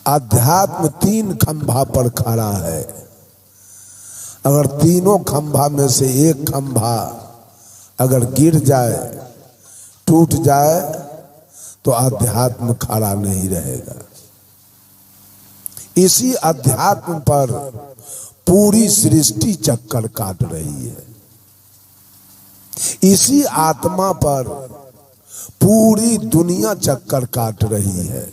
अध्यात्म तीन खंभा पर खड़ा है। अगर तीनों खंभा में से एक खंभा अगर गिर जाए, टूट जाए, तो अध्यात्म खड़ा नहीं रहेगा। इसी अध्यात्म पर पूरी सृष्टि चक्कर काट रही है। इसी आत्मा पर पूरी दुनिया चक्कर काट रही है।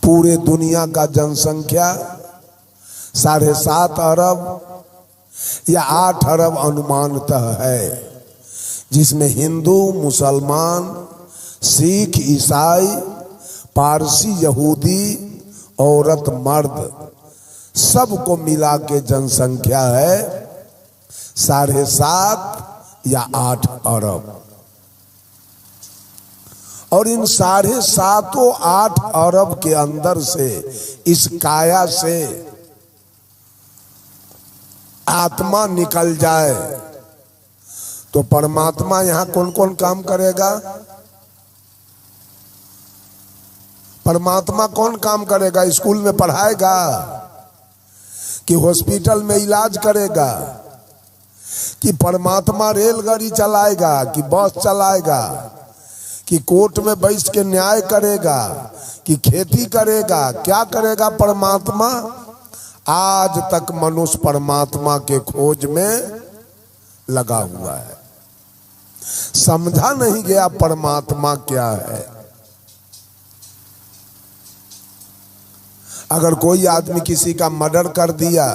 पूरे दुनिया का जनसंख्या 7.5 अरब या 8 अरब अनुमानतः है, जिसमें हिंदू, मुसलमान, सिख, ईसाई, पारसी, यहूदी, औरत, मर्द सबको मिला के जनसंख्या है 7.5 या 8 अरब। और इन 7.5 8 अरब के अंदर से, इस काया से आत्मा निकल जाए तो परमात्मा यहां कौन कौन काम करेगा? परमात्मा कौन काम करेगा? स्कूल में पढ़ाएगा कि हॉस्पिटल में इलाज करेगा? कि परमात्मा रेलगाड़ी चलाएगा कि बस चलाएगा? कि कोर्ट में बैठ के न्याय करेगा कि खेती करेगा? क्या करेगा परमात्मा? आज तक मनुष्य परमात्मा के खोज में लगा हुआ है। समझा नहीं गया परमात्मा क्या है। अगर कोई आदमी किसी का मर्डर कर दिया,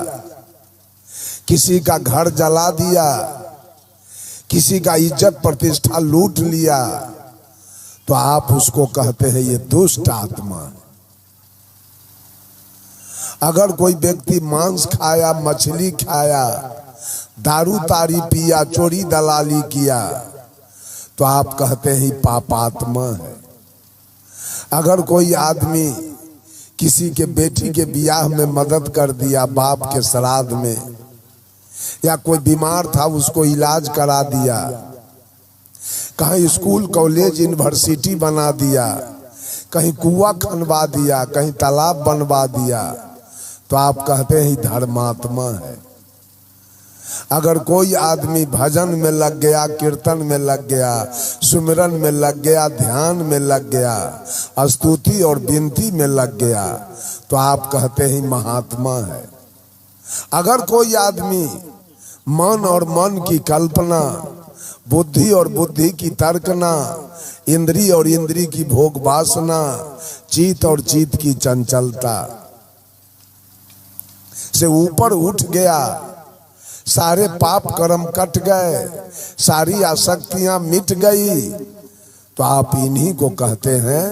किसी का घर जला दिया, किसी का इज्जत प्रतिष्ठा लूट लिया, तो आप उसको कहते हैं ये दुष्ट आत्मा है। अगर कोई व्यक्ति मांस खाया, मछली खाया, दारू तारी पिया, चोरी दलाली किया, तो आप कहते हैं पापात्मा है। अगर कोई आदमी किसी के बेटी के ब्याह में मदद कर दिया, बाप के श्राद्ध में, या कोई बीमार था उसको इलाज करा दिया, कहीं स्कूल कॉलेज यूनिवर्सिटी बना दिया, कहीं कुआं खनवा दिया, कहीं तालाब बनवा दिया, तो आप कहते हैं धर्मात्मा है। अगर कोई आदमी भजन में लग गया, कीर्तन में लग गया, सुमिरन में लग गया, ध्यान में लग गया, स्तुति और विनती में लग गया, तो आप कहते हैं महात्मा है। अगर कोई आदमी मन और मन की कल्पना, बुद्धि और बुद्धि की तर्कना, इंद्रिय और इंद्रिय की भोग वासना, चित्त और चित्त की चंचलता से ऊपर उठ गया, सारे पाप कर्म कट गए, सारी आसक्तियां मिट गई, तो आप इन्हीं को कहते हैं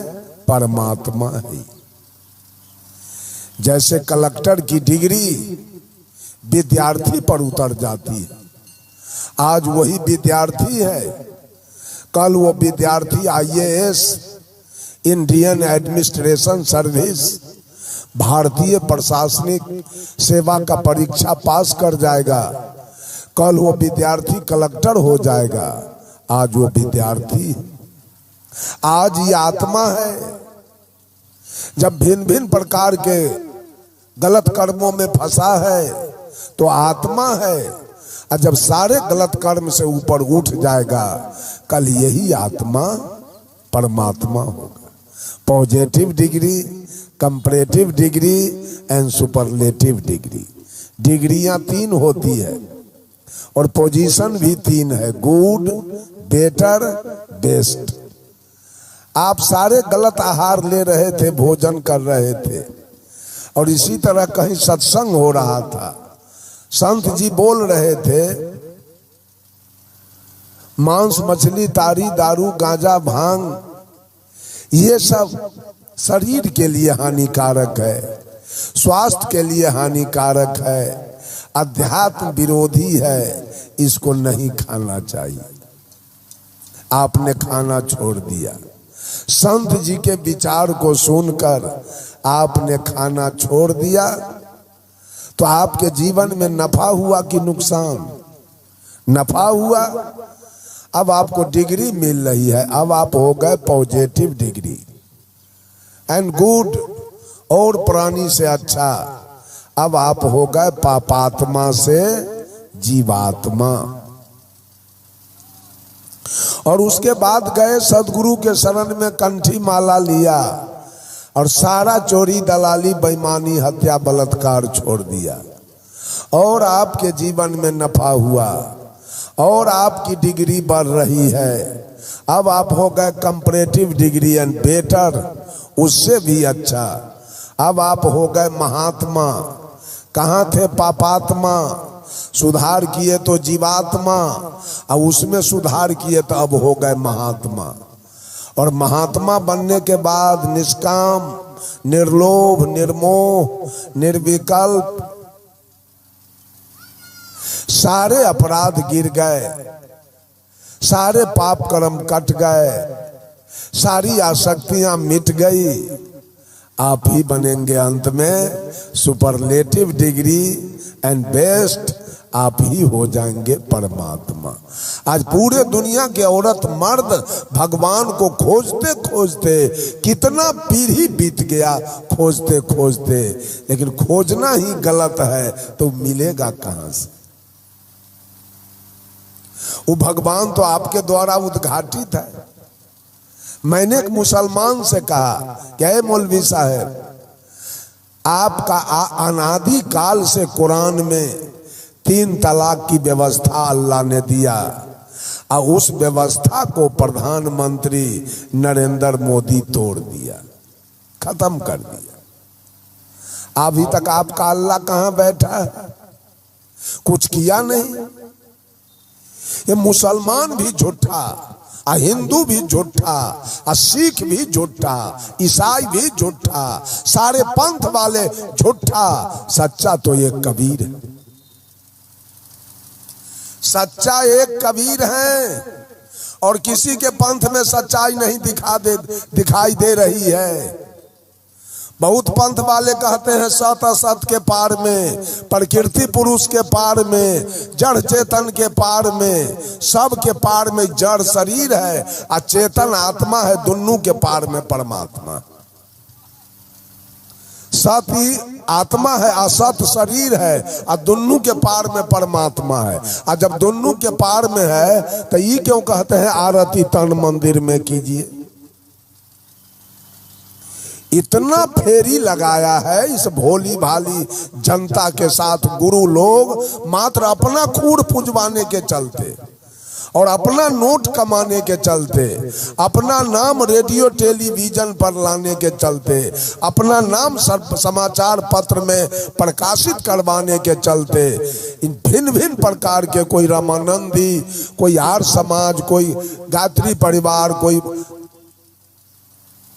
परमात्मा है। जैसे कलेक्टर की डिग्री विद्यार्थी पर उतर जाती है, आज वही विद्यार्थी है, कल वो विद्यार्थी IAS, इंडियन एडमिनिस्ट्रेशन सर्विस, भारतीय प्रशासनिक सेवा का परीक्षा पास कर जाएगा, कल वो विद्यार्थी कलेक्टर हो जाएगा। आज वो विद्यार्थी, आज ये आत्मा है। जब भिन्न भिन्न प्रकार के गलत कर्मों में फंसा है तो आत्मा है, और जब सारे गलत कर्म से ऊपर उठ जाएगा, कल यही आत्मा परमात्मा होगा। Positive degree, comparative degree and superlative degree. डिग्रियां 3 होती है और पोजीशन भी 3 है, गुड, बेटर, बेस्ट। आप सारे गलत आहार ले रहे थे, भोजन कर रहे थे, और इसी तरह कहीं सत्संग हो रहा था, संत जी बोल रहे थे मांस, मछली, तारी, दारू, गांजा, भांग, ये सब शरीर के लिए हानिकारक है, स्वास्थ्य के लिए हानिकारक है, अध्यात्म विरोधी है, इसको नहीं खाना चाहिए। आपने खाना छोड़ दिया। संत जी के विचार को सुनकर आपने खाना छोड़ दिया, तो आपके जीवन में नफा हुआ कि नुकसान? नफा हुआ। अब आपको डिग्री मिल रही है, अब आप हो गए पॉजिटिव डिग्री एंड गुड। और प्राणी से अच्छा। अब आप हो गए पापात्मा से जीवात्मा। और उसके बाद गए सदगुरु के शरण में, कंठी माला लिया और सारा चोरी दलाली बेईमानी हत्या बलात्कार छोड़ दिया। और आपके जीवन में नफा हुआ और आपकी डिग्री बढ़ रही है। अब आप हो गए कंपैरेटिव डिग्री एंड बेटर, उससे भी अच्छा। अब आप हो गए महात्मा। कहाँ थे पापात्मा, सुधार किए तो जीवात्मा, और उसमें सुधार किए तो अब हो गए महात्मा। और महात्मा बनने के बाद निष्काम, निर्लोभ, निर्मोह, निर्विकल्प, सारे अपराध गिर गए, सारे पाप कर्म कट गए, सारी आसक्तियां मिट गई। आप ही बनेंगे अंत में सुपरलेटिव डिग्री एंड बेस्ट, आप ही हो जाएंगे परमात्मा। आज पूरे दुनिया के औरत मर्द भगवान को खोजते खोजते कितना पीढ़ी बीत गया, खोजते खोजते, लेकिन खोजना ही गलत है तो मिलेगा कहां से? वो भगवान तो आपके द्वारा उद्घाटित है। मैंने एक मुसलमान से कहा, क्या है मौलवी साहब, आपका अनादि काल से कुरान में 3 तलाक की व्यवस्था अल्लाह ने दिया, और उस व्यवस्था को प्रधानमंत्री नरेंद्र मोदी तोड़ दिया, खत्म कर दिया। अभी तक आपका अल्लाह कहां बैठा है? कुछ किया नहीं। ये मुसलमान भी झूठा, हिंदू भी झूठा, सिख भी झूठा, ईसाई भी झूठा, सारे पंथ वाले झूठा। सच्चा तो एक कबीर है, सच्चा एक कबीर है। और किसी के पंथ में सच्चाई नहीं दिखाई दे रही है। बहुत पंथ वाले कहते हैं सत असत के पार में, प्रकृति पुरुष के पार में, जड़ चेतन के पार में, सब के पार में जड़ शरीर है और चेतन आत्मा है, दोनों के पार में परमात्मा। सत ही आत्मा है, असत शरीर है, और दोनों के पार में परमात्मा है। और जब दोनों के पार में है तो ये क्यों कहते हैं आरती तन मंदिर में कीजिए? इतना फेरी लगाया है इस भोली भाली जनता के साथ गुरु लोग, मात्र अपना खूर पुंजवाने के चलते और अपना नोट कमाने के चलते, अपना नाम रेडियो टेलीविजन पर लाने के चलते, अपना नाम समाचार पत्र में प्रकाशित करवाने के चलते, इन भिन्न भिन्न प्रकार के, कोई रामानंदी, कोई आर्य समाज, कोई गायत्री परिवार, कोई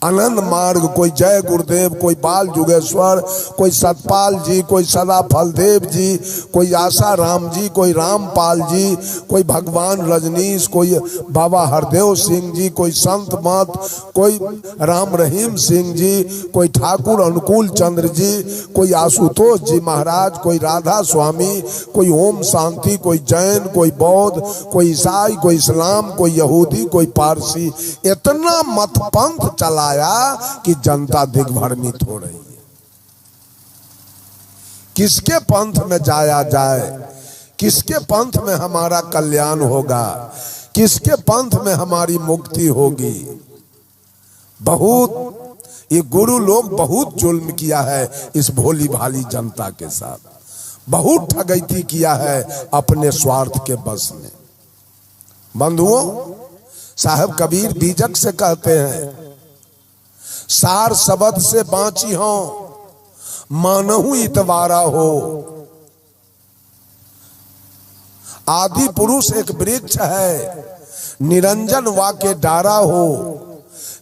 आनंद मार्ग, कोई जय गुरुदेव, कोई बाल जुगेश्वर, कोई सतपाल जी, कोई सदा फलदेव जी, कोई आशा राम जी, कोई रामपाल जी, कोई भगवान रजनीश, कोई बाबा हरदेव सिंह जी, कोई संत मत, कोई राम रहीम सिंह जी, कोई ठाकुर अनुकूल चंद्र जी, कोई आशुतोष जी महाराज, कोई राधा स्वामी, कोई ओम शांति, कोई जैन, कोई बौद्ध, कोई ईसाई, कोई इस्लाम, कोई यहूदी, कोई पारसी। इतना मत पंथ चला कि जनता दिग्भ्रमित हो रही है। किसके पंथ में जाया जाए, किसके पंथ में हमारा कल्याण होगा, किसके पंथ में हमारी मुक्ति होगी? बहुत ये गुरु लोग बहुत जुल्म किया है इस भोली भाली जनता के साथ, बहुत ठगैती किया है अपने स्वार्थ के बस में। बंधुओं, साहब कबीर बीजक से कहते हैं, सार शब्द से बाँची हो, मानहु इतवारा हो। आदि पुरुष एक वृक्ष है, निरंजन वाके डारा हो।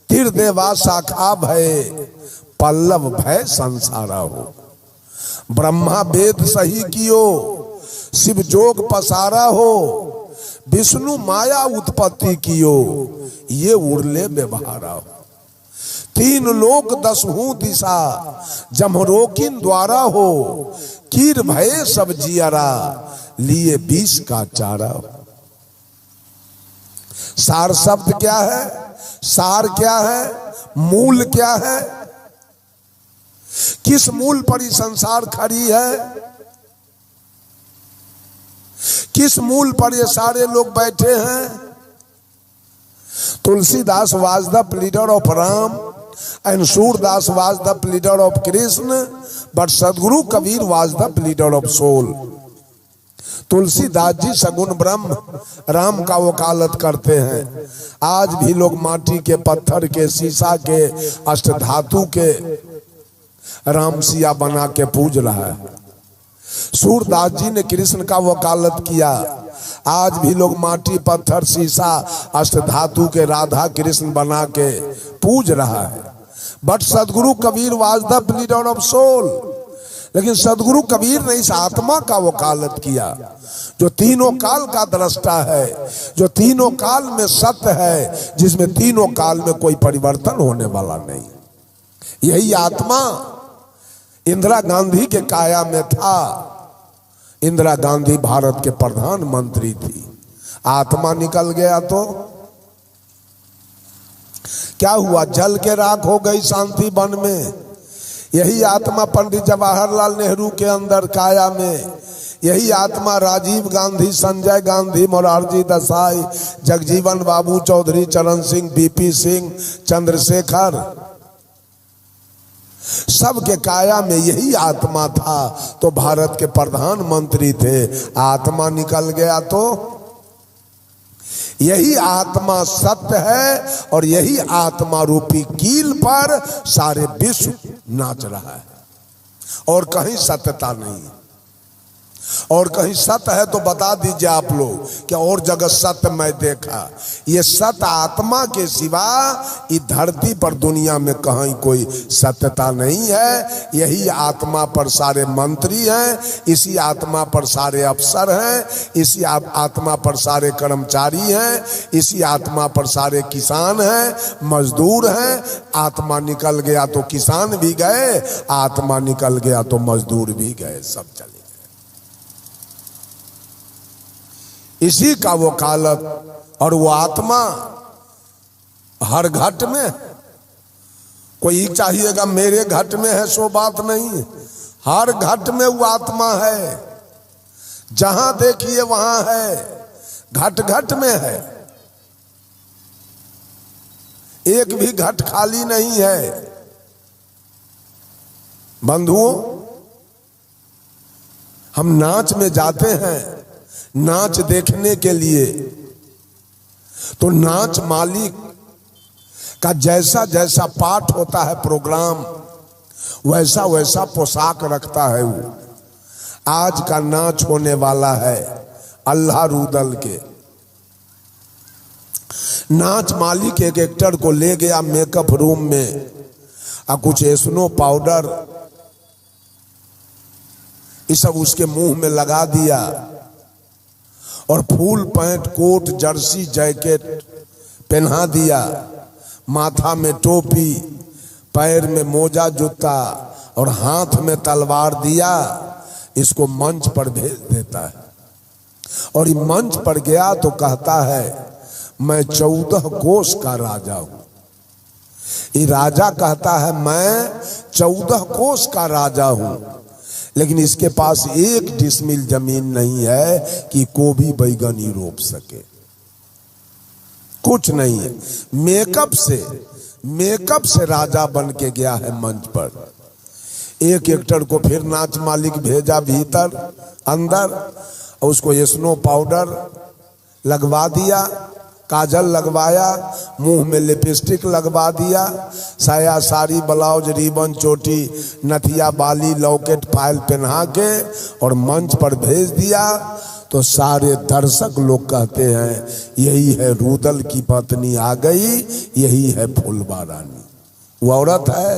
तिर देवा शाखा भय, पल्लव भय संसारा हो। ब्रह्मा वेद सही कियो, शिव जोग पसारा हो। विष्णु माया उत्पत्ति कियो, ये उड़ले व्यवहारा हो। 3 लोक 10 दिशा, जमरोकिन द्वारा हो। कीर भये सब जियरा, लिए 20 का चारा हो। सार शब्द क्या है? सार क्या है? मूल क्या है? किस मूल पर ये संसार खड़ी है, किस मूल पर ये सारे लोग बैठे हैं। Tulsidas was the pleader of Ram and Surdas was the pleader of Krishna, but Sadguru Kabir was the pleader of soul. Tulsidas ji सगुण ब्रह्म राम का वकालत करते हैं। आज भी लोग माटी के, पत्थर के, शीशा के, अष्टधातु के राम सिया बना के पूज रहा है। सूरदास जी ने कृष्ण का वकालत किया। आज भी लोग माटी, पत्थर, शीशा, अष्टधातु के राधा कृष्ण बना के पूज रहा है। But Sadguru Kabir was the pleader of soul. लेकिन सदगुरु कबीर ने इस आत्मा का वकालत किया जो तीनों काल का दृष्टा है, जो तीनों काल में सत्य है, जिसमें तीनों काल में कोई परिवर्तन होने वाला नहीं। यही आत्मा इंदिरा गांधी के काया में था। इंदिरा गांधी भारत के प्रधानमंत्री थी। आत्मा निकल गया तो क्या हुआ? जल के राख हो गई शांति वन में। यही आत्मा पंडित जवाहरलाल नेहरू के अंदर काया में, यही आत्मा राजीव गांधी, संजय गांधी, मोरारजी देसाई, जगजीवन बाबू, चौधरी चरण सिंह, बीपी सिंह, चंद्रशेखर, सबके काया में यही आत्मा था। तो भारत के प्रधानमंत्री थे। आत्मा निकल गया तो यही आत्मा सत्य है और यही आत्मा रूपी कील पर सारे विश्व नाच रहा है। और कहीं सत्यता नहीं है। और कहीं सत्य है तो बता दीजिए आप लोग कि और जगह सत्य मैं देखा। ये सत्य आत्मा के सिवा इस धरती पर दुनिया में कहीं कोई सत्यता नहीं है। यही आत्मा पर सारे मंत्री हैं, इसी आत्मा पर सारे अफसर हैं, इसी आत्मा पर सारे कर्मचारी हैं, इसी आत्मा पर सारे किसान हैं, मजदूर हैं। आत्मा निकल गया तो किसान भी गए, आत्मा निकल गया तो मजदूर भी गए, सब चले। इसी का वकालत। और वो आत्मा हर घट में, कोई चाहिएगा मेरे घट में है सो बात नहीं, हर घट में वो आत्मा है। जहां देखिए वहां है, घट घट में है। एक भी घट खाली नहीं है। बंधुओं, हम नाच में जाते हैं नाच देखने के लिए, तो नाच मालिक का जैसा जैसा पाठ होता है प्रोग्राम, वैसा वैसा पोशाक रखता है वो। आज का नाच होने वाला है अल्लाह रूदल के। नाच मालिक एक एक्टर को ले गया मेकअप रूम में और कुछ स्नो पाउडर ये सब उसके मुंह में लगा दिया और full pant, coat, jersey, jacket पहना दिया, माथा में टोपी, पैर में मोजा, जूता और हाथ में तलवार दिया। इसको मंच पर भेज देता है और ये मंच पर गया तो कहता है मैं 14 कोस का राजा हूं। ये राजा कहता है मैं 14 कोस का राजा हूं, लेकिन इसके पास 1 डिसमिल जमीन नहीं है कि गोभी बैगन ही रोप सके। कुछ नहीं है। मेकअप से राजा बन के गया है मंच पर। एक एक्टर को फिर नाच मालिक भेजा भीतर अंदर और उसको स्नो पाउडर लगवा दिया, काजल लगवाया, मुंह में लिपस्टिक लगवा दिया, साया, साड़ी, ब्लाउज, रिबन, चोटी, नथिया, बाली, लॉकेट, फाइल पहना के और मंच पर भेज दिया। तो सारे दर्शक लोग कहते हैं यही है रूदल की पत्नी आ गई, यही है फुलवा रानी। वो औरत है,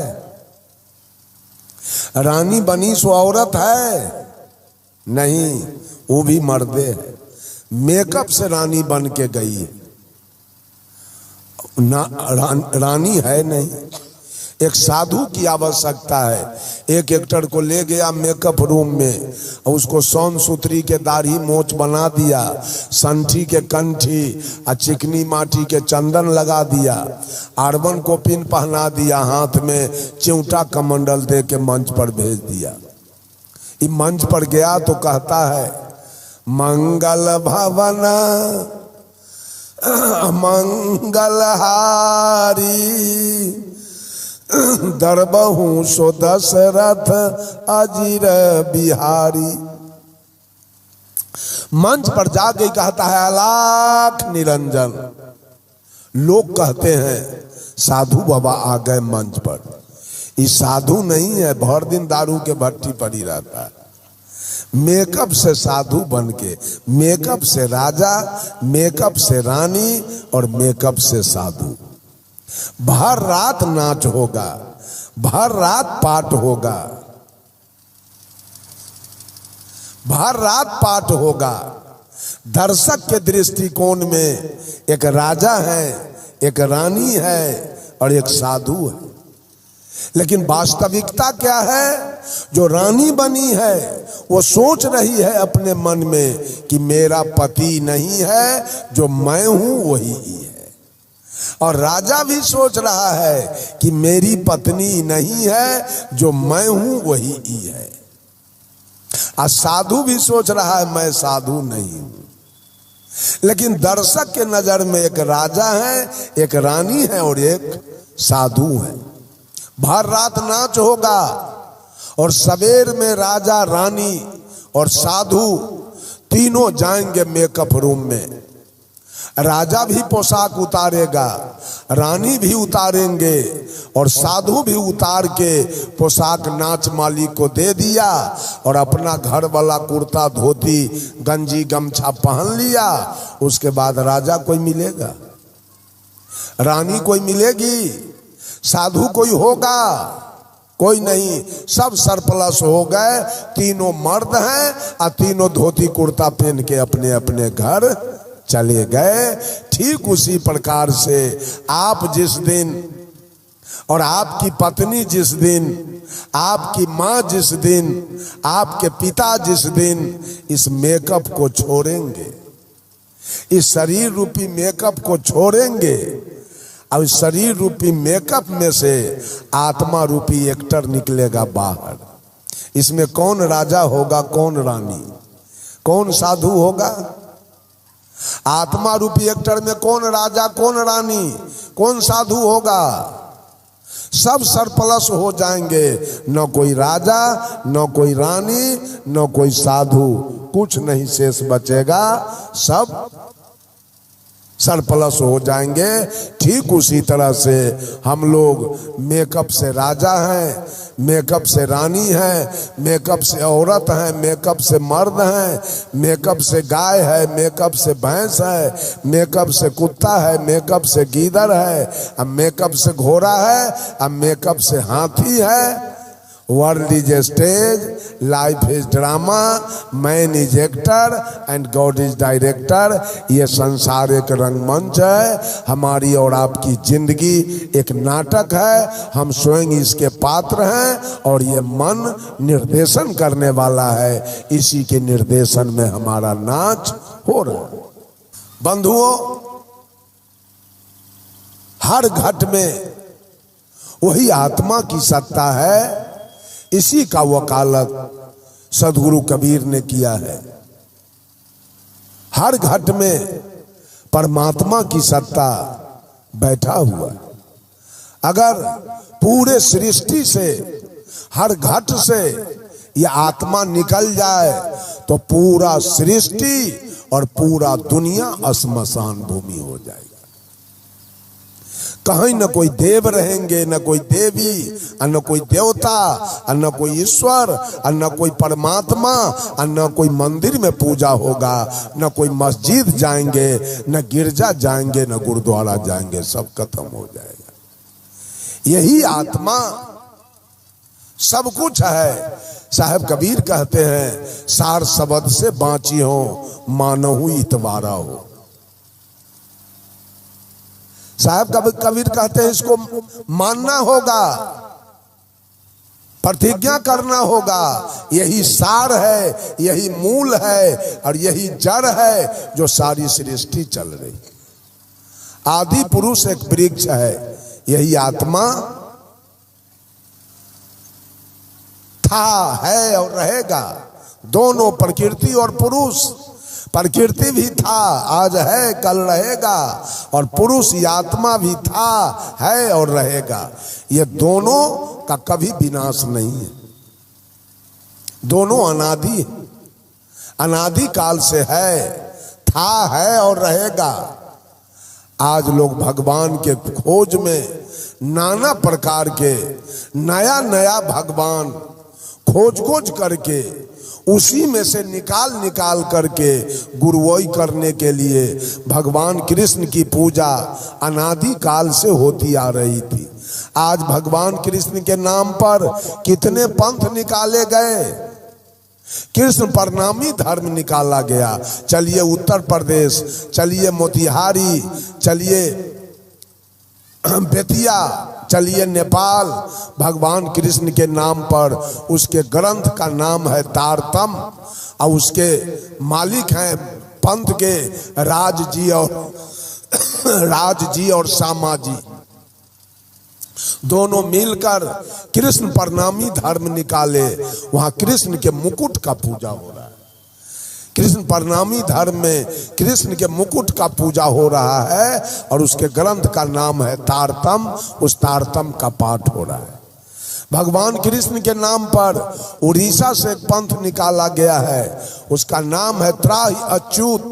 रानी बनी सो औरत है नहीं, वो भी मर्दे है। मेकअप से रानी बन के गई है, रानी है नहीं। एक साधु की आवश्यकता है। एक एक्टर को ले गया मेकअप रूम में और उसको सोन सूत्री के दाढ़ी मोछ बना दिया, संठी के कंठी और चिकनी माटी के चंदन लगा दिया, आर्बन को पिन पहना दिया, हाथ में चिमटा कमंडल दे के मंच पर भेज दिया। ये मंच पर गया तो कहता है मंगल भवन मंगलहारी दरबहू सो दशरथ अजीर बिहारी। मंच पर जाके कहता है अलाख निरंजन। लोग कहते हैं साधु बाबा आ गए मंच पर। ये साधु नहीं है, भर दिन दारू के भट्टी पर ही रहता है। मेकअप से साधु बन के, मेकअप से राजा, मेकअप से रानी और मेकअप से साधु। भर रात नाच होगा, भर रात पाठ होगा, भर रात पाठ होगा। दर्शक के दृष्टिकोण में एक राजा है, एक रानी है और एक साधु है। लेकिन वास्तविकता क्या है? जो रानी बनी है वो सोच रही है अपने मन में कि मेरा पति नहीं है, जो मैं हूं वही है। और राजा भी सोच रहा है कि मेरी पत्नी नहीं है, जो मैं हूं वही है। और साधु भी सोच रहा है मैं साधु नहीं हूं। लेकिन दर्शक के नजर में एक राजा है, एक रानी है और एक साधु है। भर रात नाच होगा और सवेर में राजा, रानी और साधु तीनों जाएंगे मेकअप रूम में। राजा भी पोशाक उतारेगा, रानी भी उतारेंगे और साधु भी उतार के पोशाक नाच मालिक को दे दिया और अपना घर वाला कुर्ता धोती गंजी गमछा पहन लिया। उसके बाद राजा कोई मिलेगा, रानी कोई मिलेगी, साधु कोई होगा? कोई नहीं। सब सरप्लस हो गए। तीनों मर्द हैं और तीनों धोती कुर्ता पहन के अपने अपने घर चले गए। ठीक उसी प्रकार से आप जिस दिन और आपकी पत्नी जिस दिन, आपकी माँ जिस दिन, आपके पिता जिस दिन इस मेकअप को छोड़ेंगे, इस शरीर रूपी मेकअप को छोड़ेंगे और शरीर रूपी मेकअप में से आत्मा रूपी एक्टर निकलेगा बाहर। इसमें कौन राजा होगा, कौन रानी, कौन साधु होगा? आत्मा रूपी एक्टर में कौन राजा, कौन रानी, कौन साधु होगा? सब सरप्लस हो जाएंगे। न कोई राजा, न कोई रानी, न कोई साधु, कुछ नहीं शेष बचेगा। सब सरप्लस हो जाएंगे। ठीक उसी तरह से हम लोग मेकअप से राजा हैं, मेकअप से रानी हैं, मेकअप से औरत हैं, मेकअप से मर्द हैं, मेकअप से गाय है, मेकअप से भैंस है, मेकअप से कुत्ता है, मेकअप से गीदड़ है, अब मेकअप से घोड़ा है, अब मेकअप से हाथी है। World is a stage, life is drama, man is actor and God is director. ये संसार एक रंगमंच है। हमारी और आपकी जिंदगी एक नाटक है। हम स्वयं इसके पात्र हैं और ये मन निर्देशन करने वाला है। इसी के निर्देशन में हमारा नाच हो रहा है। बंधुओं, हर घट में वही आत्मा की सत्ता है। इसी का वकालत सदगुरु कबीर ने किया है। हर घट में परमात्मा की सत्ता बैठा हुआ है। अगर पूरे सृष्टि से, हर घट से यह आत्मा निकल जाए तो पूरा सृष्टि और पूरा दुनिया श्मशान भूमि हो जाएगी। कहीं न कोई देव रहेंगे, न कोई देवी, न कोई देवता, न कोई ईश्वर, न कोई परमात्मा, न कोई मंदिर में पूजा होगा, न कोई मस्जिद जाएंगे, न गिरजा जाएंगे, न गुरुद्वारा जाएंगे। सब खत्म हो जाएगा। यही आत्मा सब कुछ है। साहब कबीर कहते हैं, सार शब्द से बाँची हो, मानहु इतवारा हो। साहब कबीर कहते हैं इसको मानना होगा, प्रतिज्ञा करना होगा। यही सार है, यही मूल है और यही जड़ है जो सारी सृष्टि चल रही। आदि पुरुष एक वृक्ष है, यही आत्मा था, है और रहेगा। दोनों प्रकृति और पुरुष, प्रकृति भी था, आज है, कल रहेगा, और पुरुष आत्मा भी था, है और रहेगा। ये दोनों का कभी विनाश नहीं है, दोनों अनादि है, अनादि काल से है, था, है और रहेगा। आज लोग भगवान के खोज में नाना प्रकार के नया नया भगवान खोज करके उसी में से निकाल करके गुरुवाई करने के लिए भगवान कृष्ण की पूजा अनादि काल से होती आ रही थी। आज भगवान कृष्ण के नाम पर कितने पंथ निकाले गए, कृष्ण प्रणामी धर्म निकाला गया। चलिए उत्तर प्रदेश, चलिए मोतिहारी, चलिए बेतिया, चलिए नेपाल, भगवान कृष्ण के नाम पर उसके ग्रंथ का नाम है तारतम और उसके मालिक हैं पंथ के राज जी और श्यामा जी, दोनों मिलकर कृष्ण प्रणामी धर्म निकाले। वहां कृष्ण के मुकुट का पूजा हो रहा है, कृष्ण प्रणामी धर्म में कृष्ण के मुकुट का पूजा हो रहा है और उसके ग्रंथ का नाम है तारतम, उस तारतम का पाठ हो रहा है। भगवान कृष्ण के नाम पर उड़ीसा से एक पंथ निकाला गया है, उसका नाम है त्राहि अच्युत।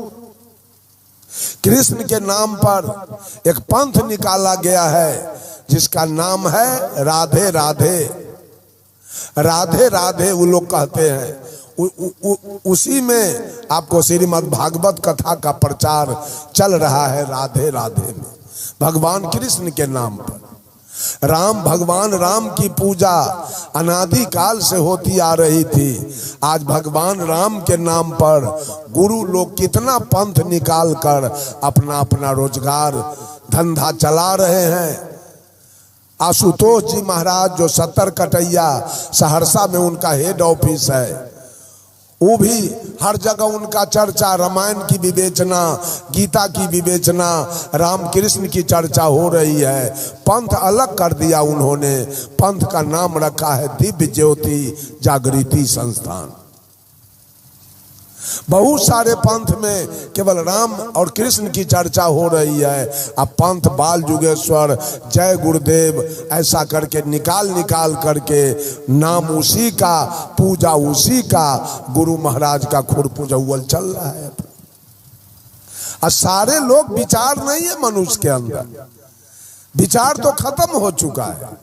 कृष्ण के नाम पर एक पंथ निकाला गया है जिसका नाम है राधे राधे, राधे राधे वो लोग कहते हैं। उसी में आपको श्रीमद् भागवत कथा का प्रचार चल रहा है राधे राधे में, भगवान कृष्ण के नाम पर। राम, भगवान राम की पूजा अनादि काल से होती आ रही थी। आज भगवान राम के नाम पर गुरु लोग कितना पंथ निकाल कर अपना अपना रोजगार धंधा चला रहे हैं। आशुतोष जी महाराज जो 70 कटैया सहरसा में उनका हेड ऑफिस है, वो भी हर जगह उनका चर्चा, रामायण की विवेचना, गीता की विवेचना, राम कृष्ण की चर्चा हो रही है। पंथ अलग कर दिया उन्होंने, पंथ का नाम रखा है दिव्य ज्योति जागृति संस्थान। बहुत सारे पंथ में केवल राम और कृष्ण की चर्चा हो रही है। अब पंथ बाल जुगेश्वर, जय गुरुदेव ऐसा करके निकाल करके नाम उसी का, पूजा उसी का, गुरु महाराज का खुर पूजौल चल रहा है। और सारे लोग, विचार नहीं है मनुष्य के अंदर, विचार तो खत्म हो चुका है।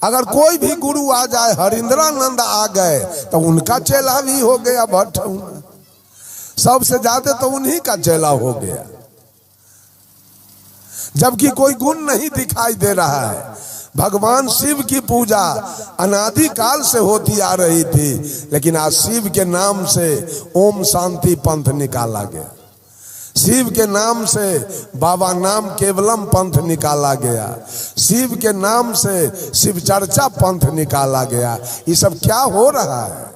अगर कोई भी गुरु आ जाए, हरिंद्रानंद आ गए तो उनका चेला भी हो गया भट्ट, सबसे ज्यादा तो उन्हीं का चेला हो गया, जबकि कोई गुण नहीं दिखाई दे रहा है। भगवान शिव की पूजा अनादि काल से होती आ रही थी, लेकिन आज शिव के नाम से ओम शांति पंथ निकाला गया, शिव के नाम से बाबा नाम केवलम पंथ निकाला गया, शिव के नाम से शिव चर्चा पंथ निकाला गया। ये सब क्या हो रहा है?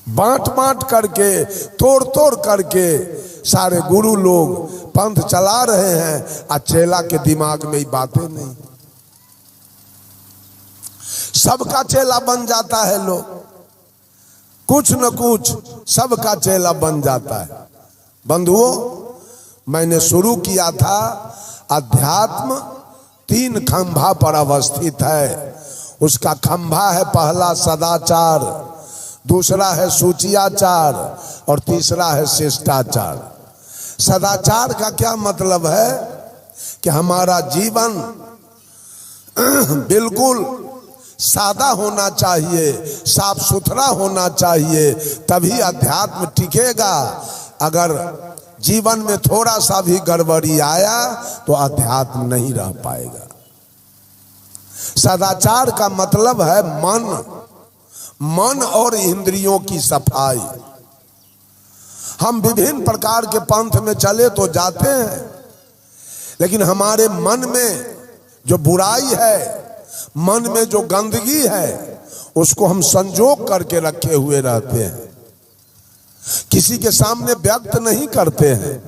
बांट करके, तोड़ करके सारे गुरु लोग पंथ चला रहे हैं, और चेला के दिमाग में ही बातें नहीं। सबका चेला बन जाता है लोग, कुछ न कुछ सबका चेला बन जाता है। बंधुओं, मैंने शुरू किया था, अध्यात्म 3 खंभा पर अवस्थित है। उसका खंभा है पहला सदाचार, दूसरा है सूचियाचार और तीसरा है शिष्टाचार। सदाचार का क्या मतलब है कि हमारा जीवन बिल्कुल सादा होना चाहिए, साफ सुथरा होना चाहिए, तभी अध्यात्म टिकेगा। अगर जीवन में थोड़ा सा भी गड़बड़ी आया तो अध्यात्म नहीं रह पाएगा। सदाचार का मतलब है मन और इंद्रियों की सफाई। हम विभिन्न प्रकार के पंथ में चले तो जाते हैं, लेकिन हमारे मन में जो बुराई है, मन में जो गंदगी है, उसको हम संजोग करके रखे हुए रहते हैं। किसी के सामने व्यक्त नहीं करते हैं,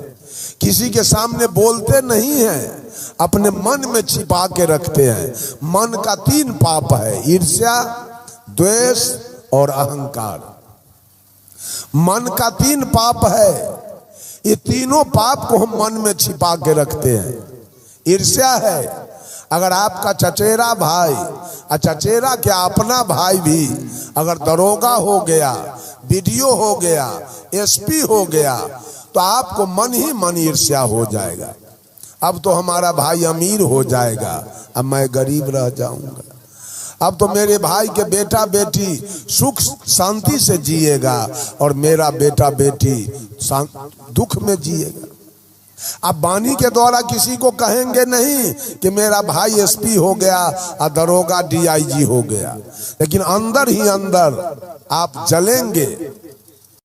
किसी के सामने बोलते नहीं हैं, अपने मन में छिपा के रखते हैं। मन का 3 पाप है, ईर्ष्या, द्वेष और अहंकार। मन का 3 पाप है। ये तीनों पाप को हम मन में छिपा के रखते हैं। ईर्ष्या है, अगर आपका चचेरा भाई, चचेरा क्या अपना भाई भी अगर दरोगा हो गया, बीडीओ हो गया, एसपी हो गया, तो आपको मन ही मन ईर्ष्या हो जाएगा। अब तो हमारा भाई अमीर हो जाएगा, अब मैं गरीब रह जाऊंगा। अब तो मेरे भाई के बेटा बेटी सुख शांति से जिएगा और मेरा बेटा बेटी दुख में जिएगा। अब वाणी के द्वारा किसी को कहेंगे नहीं कि मेरा भाई एसपी हो गया और दरोगा डीआईजी हो गया, लेकिन अंदर ही अंदर आप जलेंगे।